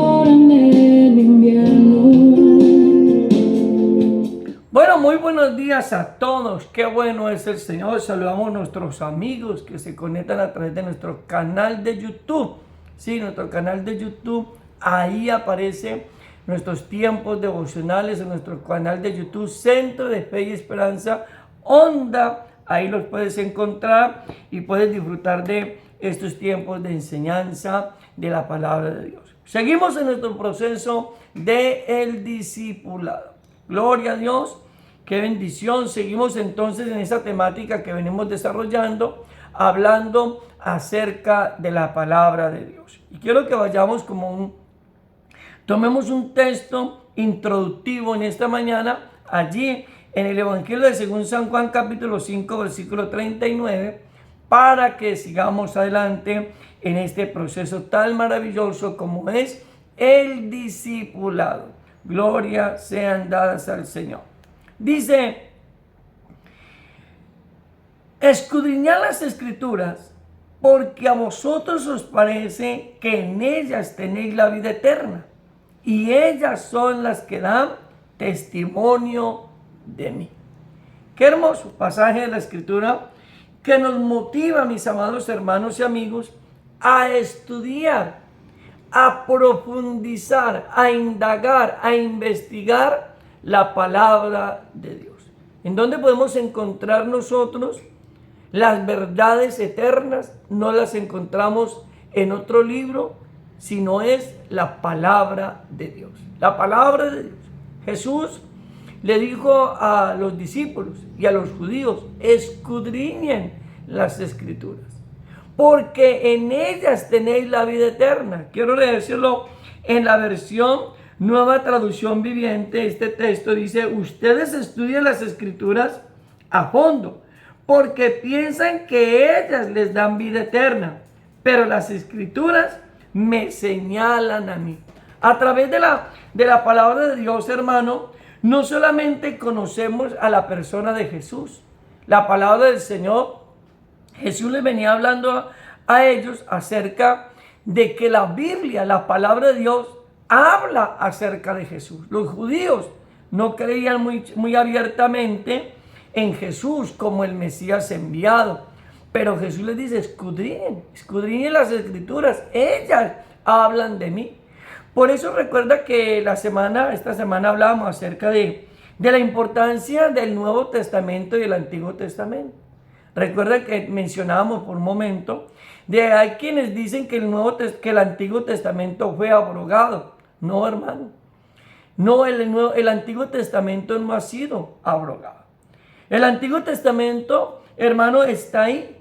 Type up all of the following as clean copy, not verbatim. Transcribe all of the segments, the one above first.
calor en el invierno. Bueno, muy buenos días a todos. Qué bueno es el Señor. Saludamos a nuestros amigos que se conectan a través de nuestro canal de YouTube. Sí, nuestro canal de YouTube. Ahí aparece nuestros tiempos devocionales en nuestro canal de YouTube, Centro de Fe y Esperanza Onda. Ahí los puedes encontrar y puedes disfrutar de estos tiempos de enseñanza de la palabra de Dios. Seguimos en nuestro proceso de el discipulado. Gloria a Dios. Qué bendición. Seguimos entonces en esa temática que venimos desarrollando, hablando acerca de la palabra de Dios. Y quiero que vayamos tomemos un texto introductivo en esta mañana, allí en el Evangelio de según San Juan capítulo 5, versículo 39, para que sigamos adelante en este proceso tan maravilloso como es el discipulado. Gloria sean dadas al Señor. Dice, escudriñad las Escrituras, porque a vosotros os parece que en ellas tenéis la vida eterna, y ellas son las que dan testimonio de mí. Qué hermoso pasaje de la Escritura que nos motiva, mis amados hermanos y amigos, a estudiar, a profundizar, a indagar, a investigar la palabra de Dios. ¿En dónde podemos encontrar nosotros las verdades eternas? No las encontramos en otro libro, sino es la palabra de Dios. La palabra de Dios. Jesús le dijo a los discípulos y a los judíos, escudriñen las Escrituras, porque en ellas tenéis la vida eterna. Quiero decirlo en la versión Nueva Traducción Viviente. Este texto dice, ustedes estudian las Escrituras a fondo, porque piensan que ellas les dan vida eterna, pero las Escrituras me señalan a mí. A través de la palabra de Dios, hermano, no solamente conocemos a la persona de Jesús, la palabra del Señor. Jesús les venía hablando a ellos acerca de que la Biblia, la palabra de Dios, habla acerca de Jesús. Los judíos no creían muy abiertamente en Jesús como el Mesías enviado, pero Jesús les dice, escudriñen las Escrituras, ellas hablan de mí. Por eso recuerda que esta semana hablábamos acerca de la importancia del Nuevo Testamento y el Antiguo Testamento. Recuerda que mencionábamos por un momento hay quienes dicen que el Antiguo Testamento fue abrogado. No, hermano. No, el Antiguo Testamento no ha sido abrogado. El Antiguo Testamento, hermano, está ahí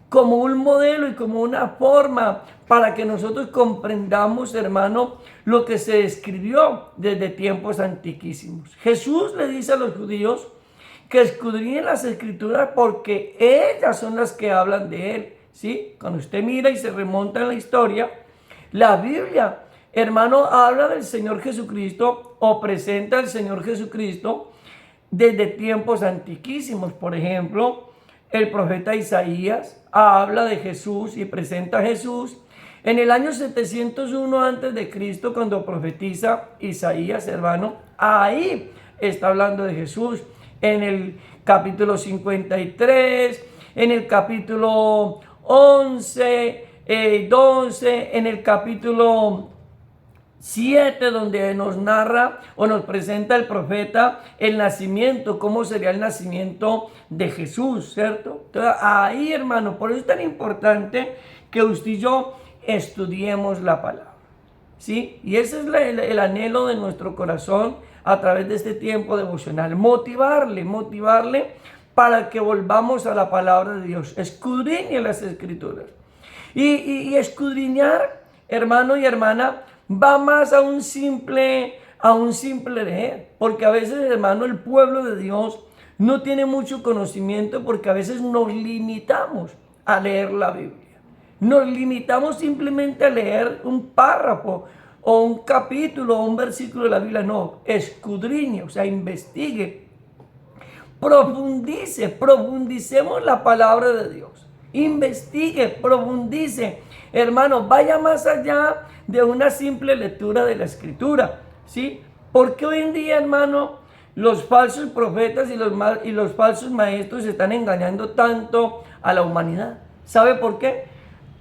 como un modelo y como una forma para que nosotros comprendamos, hermano, lo que se escribió desde tiempos antiquísimos. Jesús le dice a los judíos que escudriñen las Escrituras porque ellas son las que hablan de él. ¿Sí? Cuando usted mira y se remonta en la historia, la Biblia, hermano, habla del Señor Jesucristo o presenta al Señor Jesucristo desde tiempos antiquísimos. Por ejemplo, el profeta Isaías habla de Jesús y presenta a Jesús en el año 701 antes de Cristo, cuando profetiza Isaías, hermano. Ahí está hablando de Jesús en el capítulo 53, en el capítulo 11, 12, en el capítulo 7, donde nos narra o nos presenta el profeta el nacimiento, cómo sería el nacimiento de Jesús, ¿cierto? Entonces, ahí, hermano, por eso es tan importante que usted y yo estudiemos la palabra, ¿sí? Y ese es el anhelo de nuestro corazón a través de este tiempo devocional, motivarle para que volvamos a la palabra de Dios. Escudriñe las Escrituras. Y escudriñar, hermano y hermana, va más a un simple leer, porque a veces, hermano, el pueblo de Dios no tiene mucho conocimiento, porque a veces nos limitamos a leer la Biblia. Nos limitamos simplemente a leer un párrafo o un capítulo o un versículo de la Biblia. No, escudriñe, o sea, investigue, profundicemos la palabra de Dios. Investigue, profundice hermano, vaya más allá de una simple lectura de la Escritura, ¿sí? Porque hoy en día, hermano, los falsos profetas y los falsos maestros están engañando tanto a la humanidad. ¿Sabe por qué?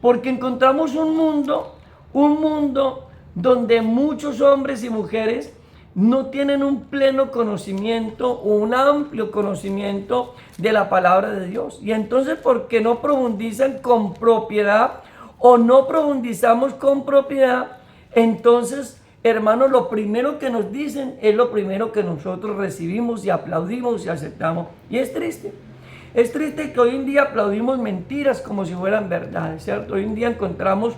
Porque encontramos un mundo donde muchos hombres y mujeres no tienen un pleno conocimiento o un amplio conocimiento de la palabra de Dios. Y entonces, porque no profundizan con propiedad o no profundizamos con propiedad, entonces, hermanos, lo primero que nos dicen es lo primero que nosotros recibimos y aplaudimos y aceptamos. Y es triste. Es triste que hoy en día aplaudimos mentiras como si fueran verdades, ¿cierto? Hoy en día encontramos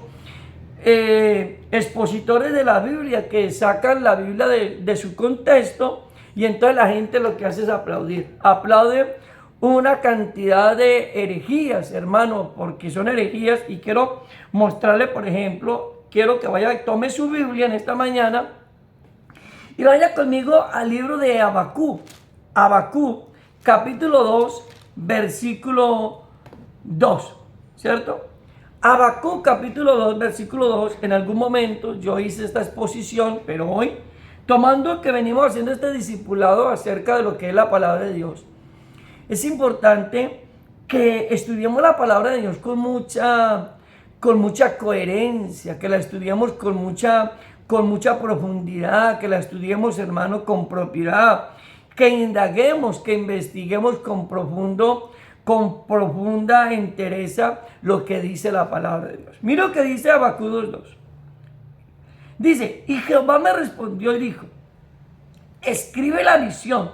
expositores de la Biblia que sacan la Biblia de su contexto, y entonces la gente lo que hace es aplaudir. Aplaude una cantidad de herejías, hermano, porque son herejías. Y quiero mostrarle, por ejemplo, quiero que vaya, tome su Biblia en esta mañana y vaya conmigo al libro de Habacuc. Habacuc, capítulo 2, versículo 2, ¿cierto? Habacuc capítulo 2, versículo 2, en algún momento yo hice esta exposición, pero hoy, tomando que venimos haciendo este discipulado acerca de lo que es la palabra de Dios, es importante que estudiemos la palabra de Dios con mucha coherencia, que la estudiemos con mucha profundidad, que la estudiemos, hermano, con propiedad, que indaguemos, que investiguemos con profunda entereza lo que dice la palabra de Dios. Mira lo que dice Habacuc 2:2. Dice, y Jehová me respondió y dijo, escribe la visión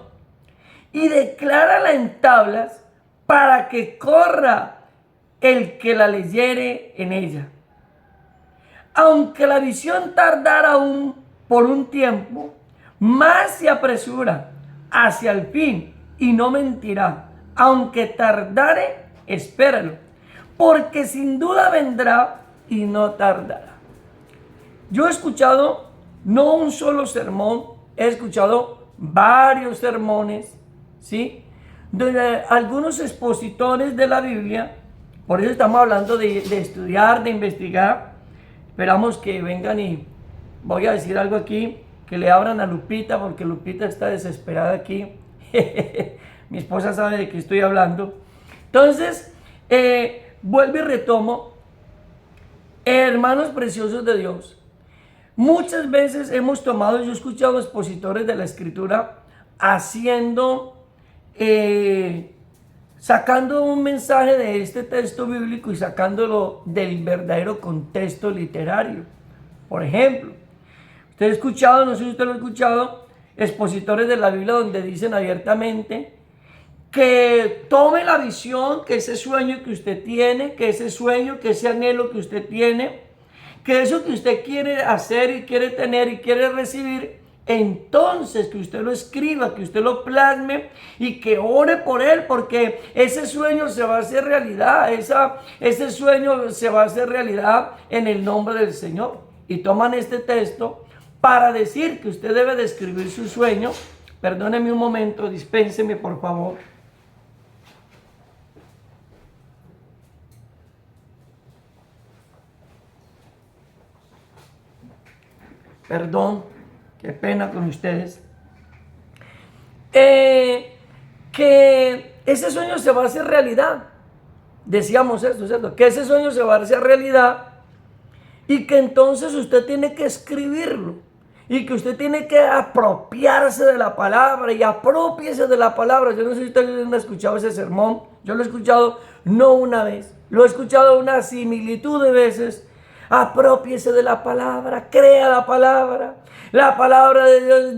y declárala en tablas para que corra el que la leyere en ella. Aunque la visión tardara aún por un tiempo, más se apresura hacia el fin y no mentirá. Aunque tardare, espéralo, porque sin duda vendrá y no tardará. Yo he escuchado no un solo sermón, he escuchado varios sermones, ¿sí? Donde algunos expositores de la Biblia, por eso estamos hablando de estudiar, de investigar. Esperamos que vengan, y voy a decir algo aquí, que le abran a Lupita, porque Lupita está desesperada aquí. Mi esposa sabe de qué estoy hablando. Entonces, vuelvo y retomo. Hermanos preciosos de Dios, muchas veces hemos tomado, yo he escuchado expositores de la Escritura sacando un mensaje de este texto bíblico y sacándolo del verdadero contexto literario. Por ejemplo, usted ha escuchado, no sé si usted lo ha escuchado, expositores de la Biblia donde dicen abiertamente que tome la visión, que ese sueño que usted tiene, que ese sueño, que ese anhelo que usted tiene, que eso que usted quiere hacer y quiere tener y quiere recibir, entonces que usted lo escriba, que usted lo plasme y que ore por él, porque ese sueño se va a hacer realidad, ese sueño se va a hacer realidad en el nombre del Señor. Y toman este texto para decir que usted debe de escribir su sueño. Perdóneme un momento, dispénseme por favor. Perdón, qué pena con ustedes. Que ese sueño se va a hacer realidad. Decíamos esto, ¿cierto? Que ese sueño se va a hacer realidad y que entonces usted tiene que escribirlo y que usted tiene que apropiarse de la palabra, y apropiese de la palabra. Yo no sé si ustedes han escuchado ese sermón. Yo lo he escuchado no una vez, lo he escuchado una similitud de veces. Apropiese de la palabra, crea la palabra. La palabra de Dios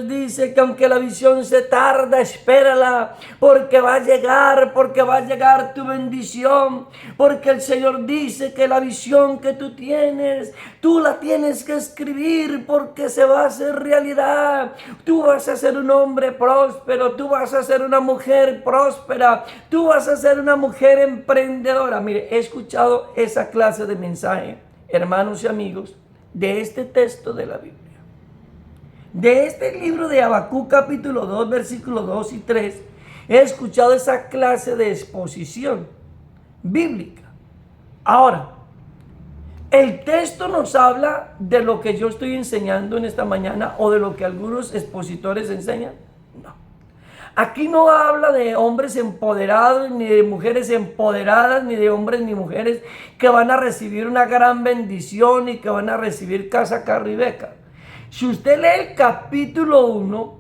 dice que aunque la visión se tarda, espérala, porque va a llegar tu bendición, porque el Señor dice que la visión que tú tienes, tú la tienes que escribir, porque se va a hacer realidad. Tú vas a ser un hombre próspero, tú vas a ser una mujer próspera, tú vas a ser una mujer emprendedora. Mire, he escuchado esa clase de mensaje, hermanos y amigos, de este texto de la Biblia, de este libro de Habacuc capítulo 2, versículos 2 y 3, he escuchado esa clase de exposición bíblica. Ahora, el texto nos habla de lo que yo estoy enseñando en esta mañana o de lo que algunos expositores enseñan. No. Aquí no habla de hombres empoderados, ni de mujeres empoderadas, ni de hombres ni mujeres que van a recibir una gran bendición y que van a recibir casa, carro y beca. Si usted lee el capítulo 1,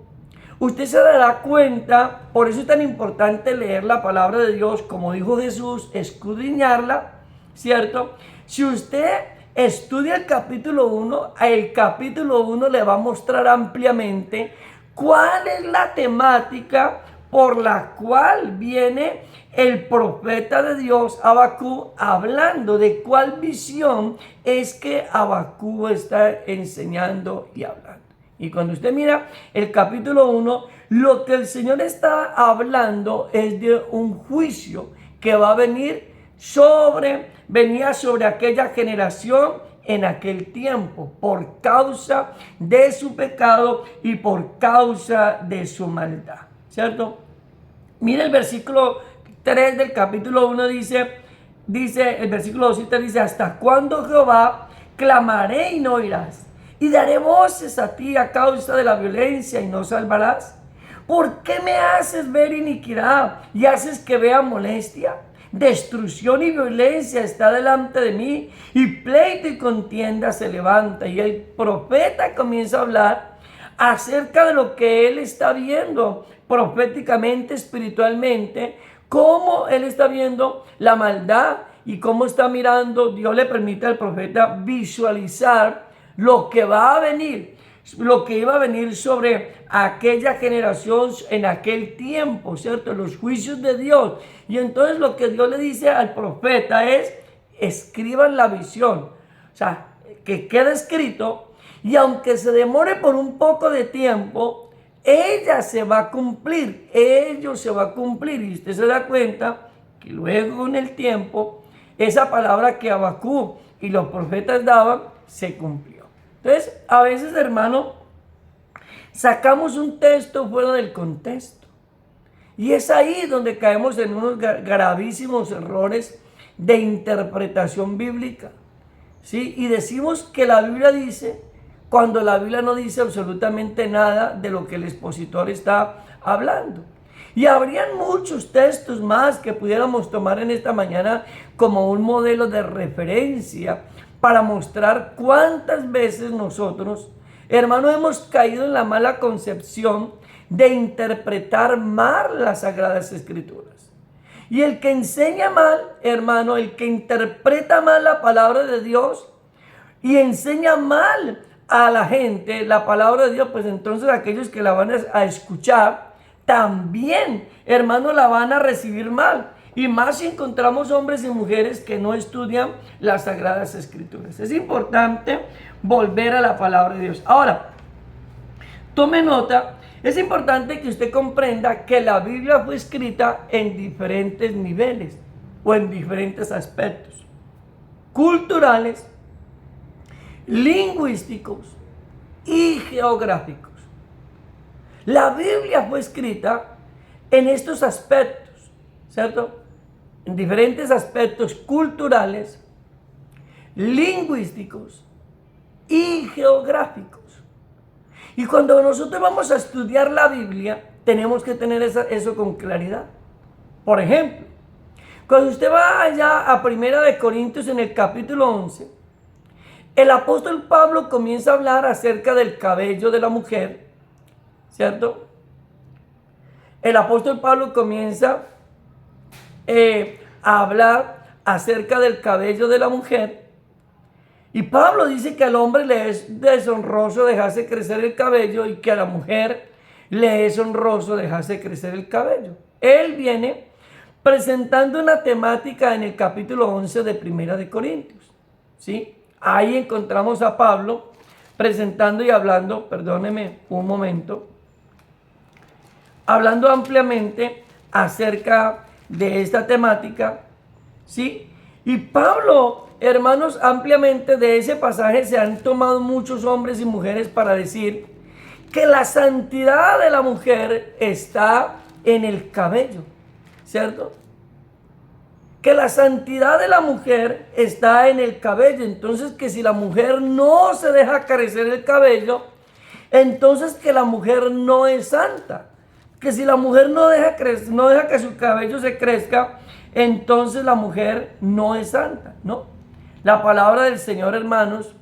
usted se dará cuenta, por eso es tan importante leer la palabra de Dios, como dijo Jesús, escudriñarla, ¿cierto? Si usted estudia el capítulo 1 le va a mostrar ampliamente cuál es la temática por la cual viene el profeta de Dios, Habacuc, hablando de cuál visión es que Habacuc está enseñando y hablando. Y cuando usted mira el capítulo 1, lo que el Señor está hablando es de un juicio que va a venía sobre aquella generación en aquel tiempo, por causa de su pecado y por causa de su maldad, ¿cierto? Mira el versículo 3 del capítulo 1 dice, el versículo 2 y 3 dice, ¿hasta cuándo, Jehová, clamaré y no oirás? Y daré voces a ti a causa de la violencia y no salvarás. ¿Por qué me haces ver iniquidad y haces que vea molestia? Destrucción y violencia está delante de mí, y pleito y contienda se levanta. Y el profeta comienza a hablar acerca de lo que él está viendo proféticamente, espiritualmente, cómo él está viendo la maldad y cómo está mirando. Dios le permite al profeta visualizar lo que va a venir, lo que iba a venir sobre aquella generación en aquel tiempo, ¿cierto? Los juicios de Dios. Y entonces lo que Dios le dice al profeta es, escriban la visión, o sea, que quede escrito, y aunque se demore por un poco de tiempo, ella se va a cumplir, ello se va a cumplir. Y usted se da cuenta que luego en el tiempo, esa palabra que Habacuc y los profetas daban, se cumplió. Entonces, a veces, hermano, sacamos un texto fuera del contexto. Y es ahí donde caemos en unos gravísimos errores de interpretación bíblica, ¿sí? Y decimos que la Biblia dice, cuando la Biblia no dice absolutamente nada de lo que el expositor está hablando. Y habrían muchos textos más que pudiéramos tomar en esta mañana como un modelo de referencia para mostrar cuántas veces nosotros, hermano, hemos caído en la mala concepción de interpretar mal las Sagradas Escrituras. Y el que enseña mal, hermano, el que interpreta mal la palabra de Dios y enseña mal a la gente la palabra de Dios, pues entonces aquellos que la van a escuchar también, hermano, la van a recibir mal. Y más si encontramos hombres y mujeres que no estudian las Sagradas Escrituras. Es importante volver a la palabra de Dios. Ahora, tome nota, es importante que usted comprenda que la Biblia fue escrita en diferentes niveles o en diferentes aspectos culturales, lingüísticos y geográficos. La Biblia fue escrita en estos aspectos, ¿cierto? En diferentes aspectos culturales, lingüísticos y geográficos. Y cuando nosotros vamos a estudiar la Biblia, tenemos que tener eso con claridad. Por ejemplo, cuando usted va allá a 1 Corintios en el capítulo 11, el apóstol Pablo comienza a hablar acerca del cabello de la mujer, ¿cierto? El apóstol Pablo comienza a hablar acerca del cabello de la mujer. Y Pablo dice que al hombre le es deshonroso dejarse crecer el cabello y que a la mujer le es honroso dejarse crecer el cabello. Él viene presentando una temática en el capítulo 11 de 1 Corintios, ¿sí? Ahí encontramos a Pablo presentando y hablando, perdóneme un momento, hablando ampliamente acerca de esta temática, ¿sí? Y Pablo, hermanos, ampliamente de ese pasaje se han tomado muchos hombres y mujeres para decir que la santidad de la mujer está en el cabello, ¿cierto? que la santidad de la mujer está en el cabello. Entonces, que si la mujer no se deja crecer el cabello, entonces que la mujer no es santa. Que si la mujer no deja que su cabello se crezca, entonces la mujer no es santa, ¿no? La palabra del Señor, hermanos,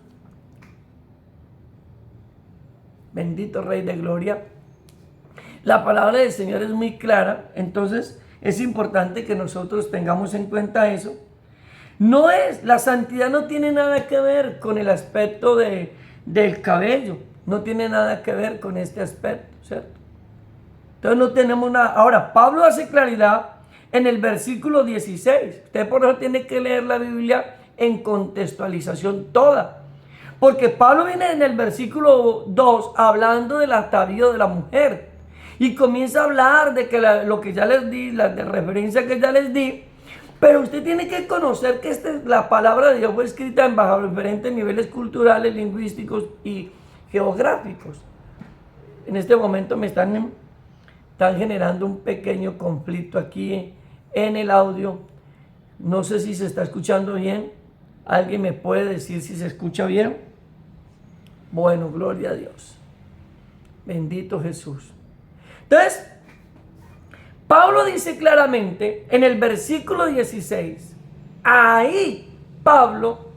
bendito Rey de Gloria, la palabra del Señor es muy clara. Entonces es importante que nosotros tengamos en cuenta eso. La santidad no tiene nada que ver con el aspecto del cabello, no tiene nada que ver con este aspecto, ¿cierto? Entonces no tenemos nada. Ahora, Pablo hace claridad en el versículo 16. Usted por eso tiene que leer la Biblia en contextualización toda. Porque Pablo viene en el versículo 2 hablando del atavío de la mujer. Y comienza a hablar de que lo que ya les di, la de referencia que ya les di. Pero usted tiene que conocer que la palabra de Dios fue escrita bajo diferentes niveles culturales, lingüísticos y geográficos. En este momento me están generando un pequeño conflicto aquí en el audio. No sé si se está escuchando bien. ¿Alguien me puede decir si se escucha bien? Bueno, gloria a Dios. Bendito Jesús. Entonces, Pablo dice claramente en el versículo 16, ahí Pablo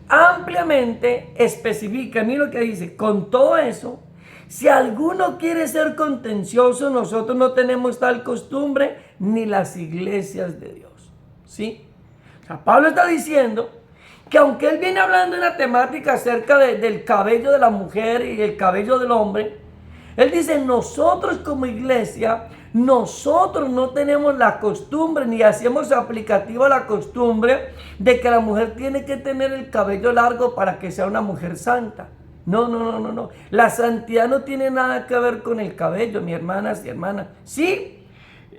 ampliamente especifica, mira lo que dice, con todo eso, si alguno quiere ser contencioso, nosotros no tenemos tal costumbre ni las iglesias de Dios. ¿Sí? O sea, Pablo está diciendo que aunque él viene hablando de una temática acerca del cabello de la mujer y el cabello del hombre, él dice, nosotros como iglesia, nosotros no tenemos la costumbre ni hacemos aplicativa la costumbre de que la mujer tiene que tener el cabello largo para que sea una mujer santa. No. La santidad no tiene nada que ver con el cabello, mis hermanas y hermanas. Sí,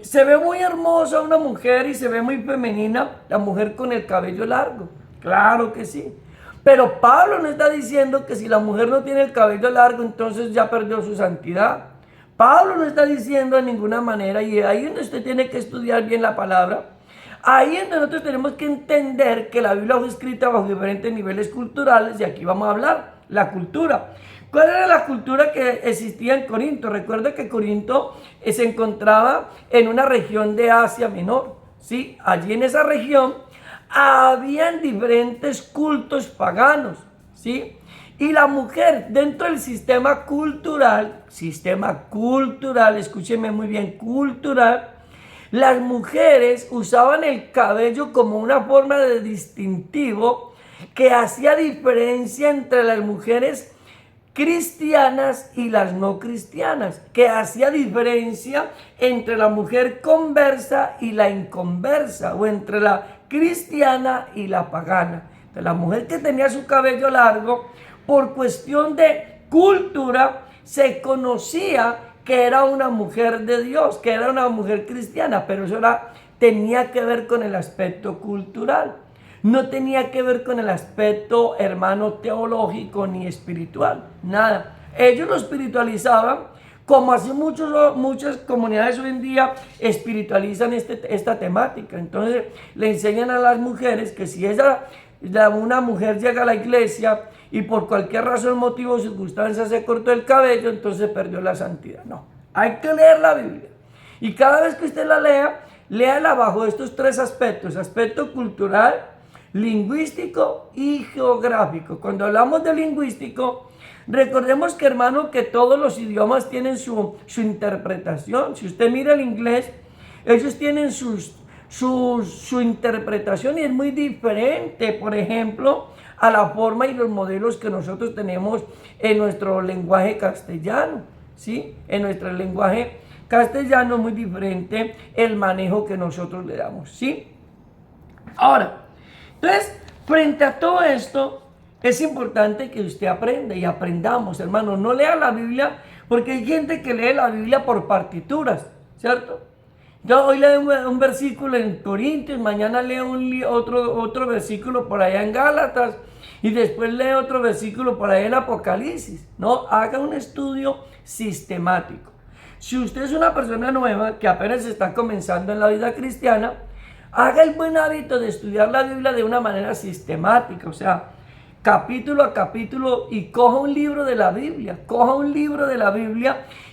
se ve muy hermosa una mujer y se ve muy femenina la mujer con el cabello largo. Claro que sí. Pero Pablo no está diciendo que si la mujer no tiene el cabello largo, entonces ya perdió su santidad. Pablo no está diciendo de ninguna manera, y ahí es donde usted tiene que estudiar bien la palabra. Ahí es donde nosotros tenemos que entender que la Biblia fue escrita bajo diferentes niveles culturales, y aquí vamos a hablar. La cultura. ¿Cuál era la cultura que existía en Corinto? Recuerda que Corinto se encontraba en una región de Asia Menor. ¿Sí? Allí en esa región habían diferentes cultos paganos. ¿Sí? Y la mujer dentro del sistema cultural, escúcheme muy bien, cultural, las mujeres usaban el cabello como una forma de distintivo que hacía diferencia entre las mujeres cristianas y las no cristianas, que hacía diferencia entre la mujer conversa y la inconversa, o entre la cristiana y la pagana. Entonces, la mujer que tenía su cabello largo, por cuestión de cultura, se conocía que era una mujer de Dios, que era una mujer cristiana, pero eso tenía que ver con el aspecto cultural. No tenía que ver con el aspecto, hermano, teológico ni espiritual, nada. Ellos lo espiritualizaban, como así muchas comunidades hoy en día espiritualizan esta temática. Entonces le enseñan a las mujeres que si una mujer llega a la iglesia y por cualquier razón, motivo o circunstancia se cortó el cabello, entonces perdió la santidad. No, hay que leer la Biblia. Y cada vez que usted la lea, léala bajo estos tres aspectos: aspecto cultural, lingüístico y geográfico. Cuando hablamos de lingüístico, recordemos que, hermano, que todos los idiomas tienen su interpretación. Si usted mira el inglés, ellos tienen su interpretación, y es muy diferente, por ejemplo, a la forma y los modelos que nosotros tenemos en nuestro lenguaje castellano. ¿Sí? En nuestro lenguaje castellano es muy diferente el manejo que nosotros le damos. ¿Sí? Ahora, entonces, frente a todo esto, es importante que usted aprenda y aprendamos, hermano. No lea la Biblia, porque hay gente que lee la Biblia por partituras, ¿cierto? Yo hoy leo un versículo en Corintios, mañana leo otro versículo por allá en Gálatas, y después leo otro versículo por allá en Apocalipsis. No, haga un estudio sistemático. Si usted es una persona nueva que apenas está comenzando en la vida cristiana, Haga el buen hábito de estudiar la Biblia de una manera sistemática, o sea, capítulo a capítulo, y coja un libro de la Biblia,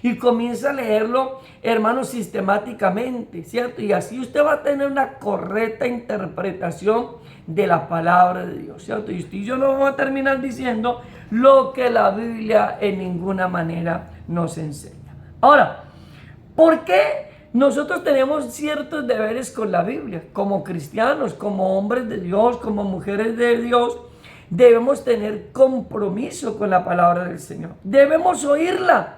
y comienza a leerlo, hermano, sistemáticamente, ¿cierto? Y así usted va a tener una correcta interpretación de la palabra de Dios, ¿cierto? Y usted y yo no vamos a terminar diciendo lo que la Biblia en ninguna manera nos enseña. Ahora, ¿por qué nosotros tenemos ciertos deberes con la Biblia? Como cristianos, como hombres de Dios, como mujeres de Dios, debemos tener compromiso con la palabra del Señor. Debemos oírla.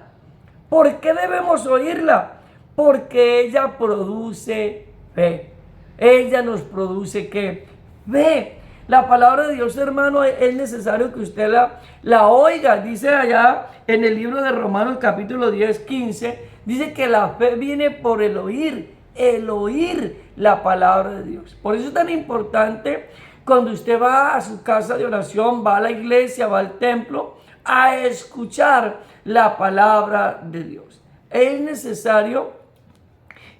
¿Por qué debemos oírla? Porque ella produce fe. Ella nos produce ¿qué? Fe. La palabra de Dios, hermano, es necesario que usted la oiga. Dice allá en el libro de Romanos capítulo 10, 15, dice que la fe viene por el oír la palabra de Dios. Por eso es tan importante cuando usted va a su casa de oración, va a la iglesia, va al templo, a escuchar la palabra de Dios. Es necesario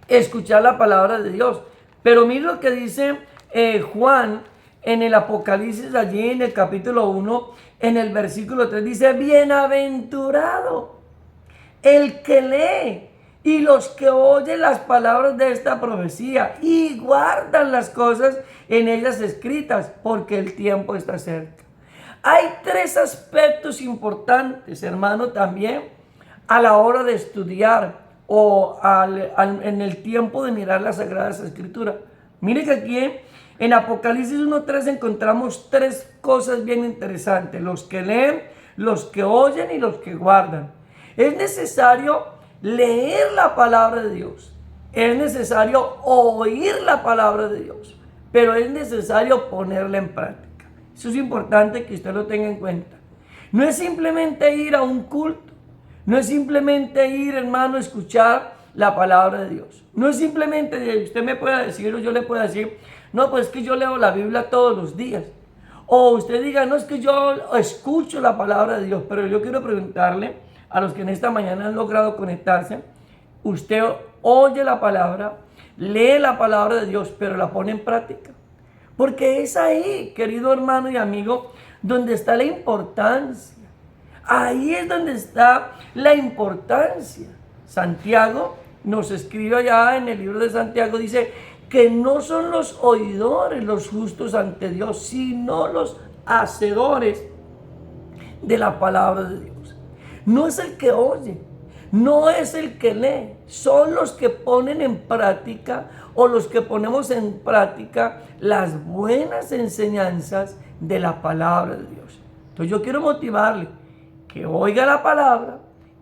escuchar la palabra de Dios. Pero mire lo que dice Juan en el Apocalipsis, allí en el capítulo 1, en el versículo 3, dice: bienaventurado el que lee y los que oyen las palabras de esta profecía y guardan las cosas en ellas escritas, porque el tiempo está cerca. Hay tres aspectos importantes, hermano, también a la hora de estudiar o en el tiempo de mirar las Sagradas Escrituras. Mire que aquí en Apocalipsis 1:3 encontramos tres cosas bien interesantes: los que leen, los que oyen y los que guardan. Es necesario leer la palabra de Dios, es necesario oír la palabra de Dios, pero es necesario ponerla en práctica. Eso es importante que usted lo tenga en cuenta. No es simplemente ir a un culto, no es simplemente ir, hermano, a escuchar la palabra de Dios. No es simplemente, usted me pueda decir o yo le pueda decir: no, pues es que yo leo la Biblia todos los días. O usted diga: no, es que yo escucho la palabra de Dios. Pero yo quiero preguntarle a los que en esta mañana han logrado conectarse: usted oye la palabra, lee la palabra de Dios, pero la pone en práctica. Porque es ahí, querido hermano y amigo, donde está la importancia. Ahí es donde está la importancia. Santiago nos escribe allá en el libro de Santiago, dice que no son los oidores los justos ante Dios, sino los hacedores de la palabra de Dios. No es el que oye, no es el que lee, son los que ponen en práctica o los que ponemos en práctica las buenas enseñanzas de la palabra de Dios. Entonces yo quiero motivarle que oiga la palabra,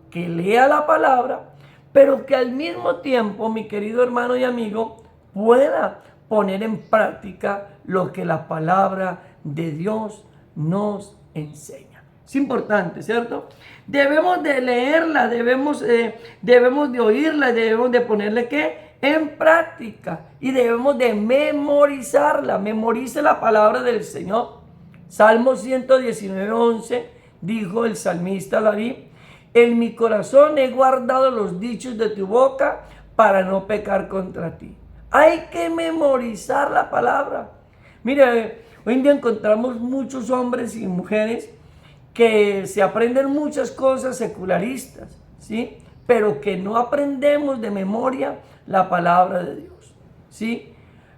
que lea la palabra, pero que al mismo tiempo, mi querido hermano y amigo, pueda poner en práctica lo que la palabra de Dios nos enseña. Es importante, ¿cierto? Debemos de leerla, debemos de oírla, debemos de ponerle ¿qué? En práctica, y debemos de memorizarla. Memorice la palabra del Señor. Salmo 119:11 dijo el salmista David: en mi corazón he guardado los dichos de tu boca para no pecar contra ti. Hay que memorizar la palabra. Mire, hoy en día encontramos muchos hombres y mujeres que se aprenden muchas cosas secularistas, ¿sí? Pero que no aprendemos de memoria la palabra de Dios, ¿sí?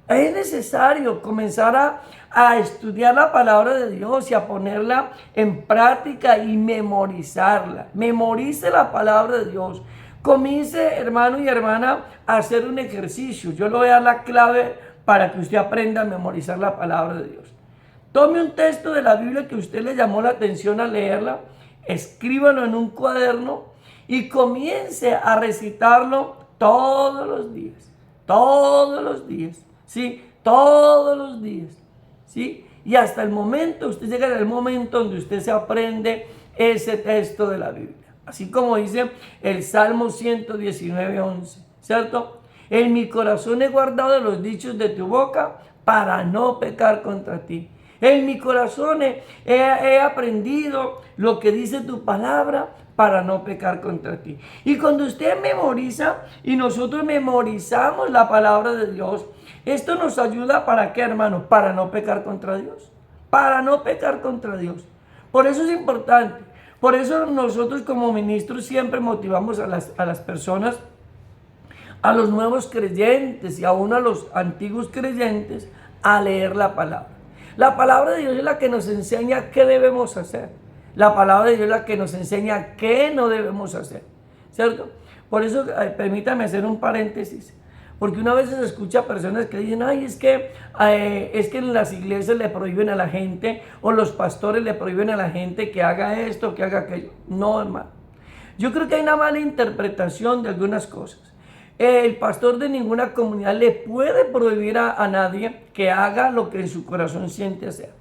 Es necesario comenzar a estudiar la palabra de Dios y a ponerla en práctica y memorizarla. Memorice la palabra de Dios. Comience, hermano y hermana, a hacer un ejercicio. Yo le voy a dar la clave para que usted aprenda a memorizar la palabra de Dios. Tome un texto de la Biblia que a usted le llamó la atención al leerla, escríbalo en un cuaderno y comience a recitarlo todos los días, ¿sí? Todos los días, ¿sí? Y hasta el momento, usted llega al momento donde usted se aprende ese texto de la Biblia. Así como dice el Salmo 119:11, ¿cierto? En mi corazón he guardado los dichos de tu boca para no pecar contra ti. En mi corazón he aprendido lo que dice tu palabra para no pecar contra ti. Y cuando usted memoriza y nosotros memorizamos la palabra de Dios, Esto nos ayuda ¿para qué, hermano? Para no pecar contra Dios. Para no pecar contra Dios. Por eso es importante. Por eso nosotros como ministros siempre motivamos a las personas, a los nuevos creyentes y aún a los antiguos creyentes, a leer la palabra. La palabra de Dios es la que nos enseña qué debemos hacer. La palabra de Dios es la que nos enseña qué no debemos hacer, ¿cierto? Por eso, permítame hacer un paréntesis, porque una vez se escucha personas que dicen, ay, es que en las iglesias le prohíben a la gente, o los pastores le prohíben a la gente que haga esto, que haga aquello. No, hermano. Yo creo que hay una mala interpretación de algunas cosas. El pastor de ninguna comunidad le puede prohibir a nadie que haga lo que en su corazón siente hacer.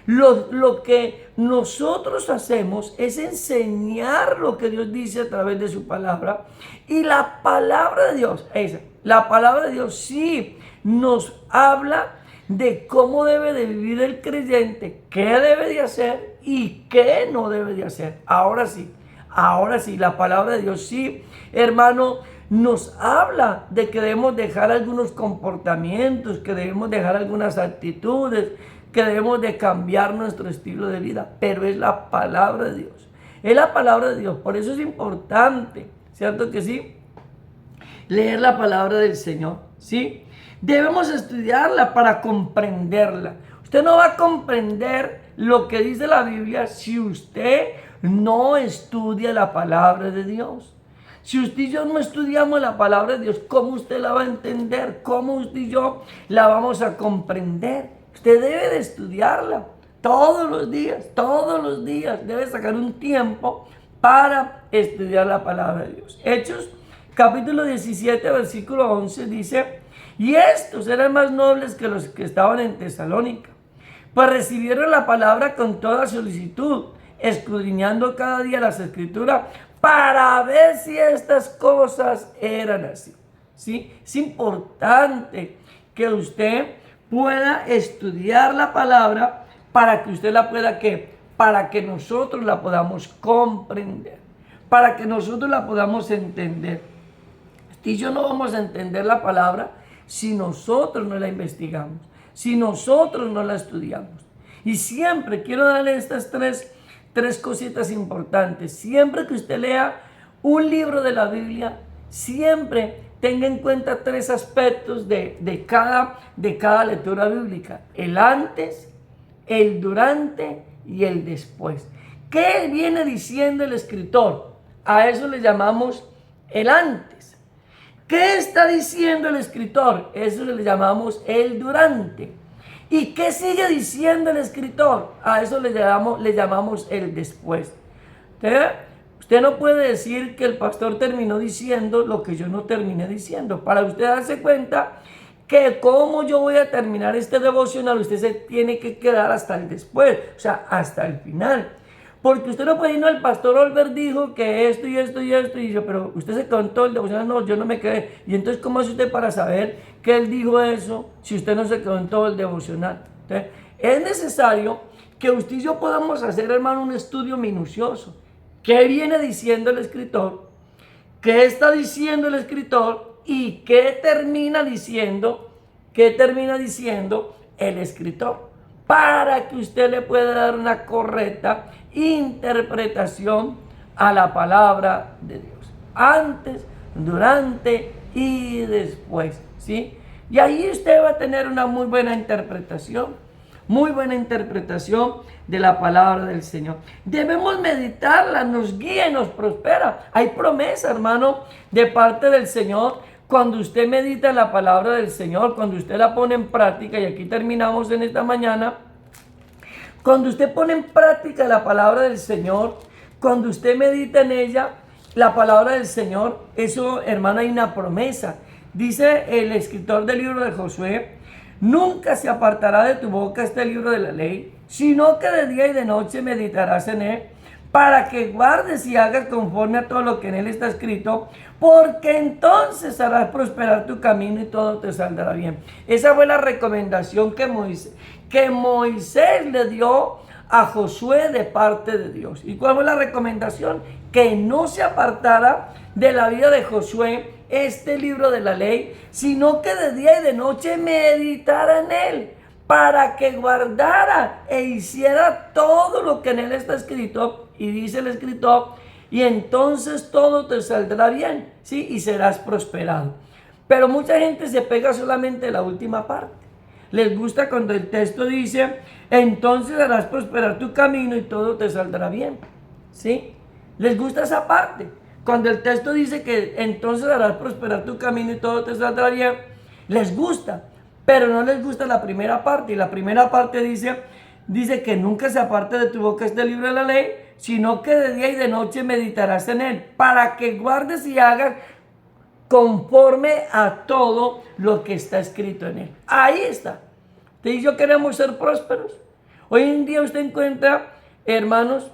Lo que nosotros hacemos es enseñar lo que Dios dice a través de su palabra. Y la palabra de Dios, la palabra de Dios sí nos habla de cómo debe de vivir el creyente, qué debe de hacer y qué no debe de hacer. Ahora sí, la palabra de Dios sí, hermano, nos habla de que debemos dejar algunos comportamientos, que debemos dejar algunas actitudes, que debemos de cambiar nuestro estilo de vida, pero es la palabra de Dios. Es la palabra de Dios, por eso es importante, ¿cierto que sí? Leer la palabra del Señor, ¿sí? Debemos estudiarla para comprenderla. Usted no va a comprender lo que dice la Biblia si usted no estudia la palabra de Dios. Si usted y yo no estudiamos la palabra de Dios, ¿cómo usted la va a entender? ¿Cómo usted y yo la vamos a comprender? Usted debe de estudiarla todos los días. Debe sacar un tiempo para estudiar la palabra de Dios. Hechos, capítulo 17, versículo 11, dice, y estos eran más nobles que los que estaban en Tesalónica, pues recibieron la palabra con toda solicitud, escudriñando cada día las escrituras, para ver si estas cosas eran así. ¿Sí? Es importante que usted pueda estudiar la palabra para que usted la pueda, ¿qué? Para que nosotros la podamos comprender, para que nosotros la podamos entender. Usted y yo no vamos a entender la palabra si nosotros no la investigamos, si nosotros no la estudiamos. Y siempre quiero darle estas tres cositas importantes. Siempre que usted lea un libro de la Biblia, siempre tenga en cuenta tres aspectos de cada lectura bíblica: el antes, el durante y el después. ¿Qué viene diciendo el escritor? A eso le llamamos el antes. ¿Qué está diciendo el escritor? Eso le llamamos el durante. ¿Y qué sigue diciendo el escritor? A eso le llamamos el después. Usted no puede decir que el pastor terminó diciendo lo que yo no terminé diciendo. Para usted darse cuenta que cómo yo voy a terminar este devocional, usted se tiene que quedar hasta el después, o sea, hasta el final. Porque usted no puede ir, no, el pastor Olver dijo que esto y esto y esto, y yo, pero usted se quedó en todo el devocional. No, yo no me quedé. Y entonces, ¿cómo hace usted para saber que él dijo eso si usted no se quedó en todo el devocional? Entonces, es necesario que usted y yo podamos hacer, hermano, un estudio minucioso. ¿Qué viene diciendo el escritor? ¿Qué está diciendo el escritor? ¿Y qué termina diciendo el escritor? Para que usted le pueda dar una correcta interpretación a la palabra de Dios. Antes, durante y después, ¿sí? Y ahí usted va a tener una muy buena interpretación de la palabra del Señor. Debemos meditarla, nos guía y nos prospera. Hay promesa, hermano, de parte del Señor. Cuando usted medita en la palabra del Señor, cuando usted la pone en práctica, y aquí terminamos en esta mañana, cuando usted pone en práctica la palabra del Señor, cuando usted medita en ella, la palabra del Señor, eso, hermano, hay una promesa. Dice el escritor del libro de Josué: nunca se apartará de tu boca este libro de la ley, sino que de día y de noche meditarás en él, para que guardes y hagas conforme a todo lo que en él está escrito, porque entonces harás prosperar tu camino y todo te saldrá bien. Esa fue la recomendación que Moisés le dio a Josué de parte de Dios. ¿Y cuál fue la recomendación? Que no se apartara de la vida de Josué este libro de la ley, sino que de día y de noche meditara en él, para que guardara e hiciera todo lo que en él está escrito. Y dice el escritor, y entonces todo te saldrá bien, ¿sí? Y serás prosperado. Pero mucha gente se pega solamente a la última parte. Les gusta cuando el texto dice, entonces harás prosperar tu camino y todo te saldrá bien, ¿sí? Les gusta esa parte. Cuando el texto dice que entonces harás prosperar tu camino y todo te saldrá bien, les gusta, pero no les gusta la primera parte. Y la primera parte dice que nunca se aparte de tu boca este libro de la ley, sino que de día y de noche meditarás en él, para que guardes y hagas conforme a todo lo que está escrito en él. Ahí está. Usted y yo queremos ser prósperos. Hoy en día usted encuentra, hermanos,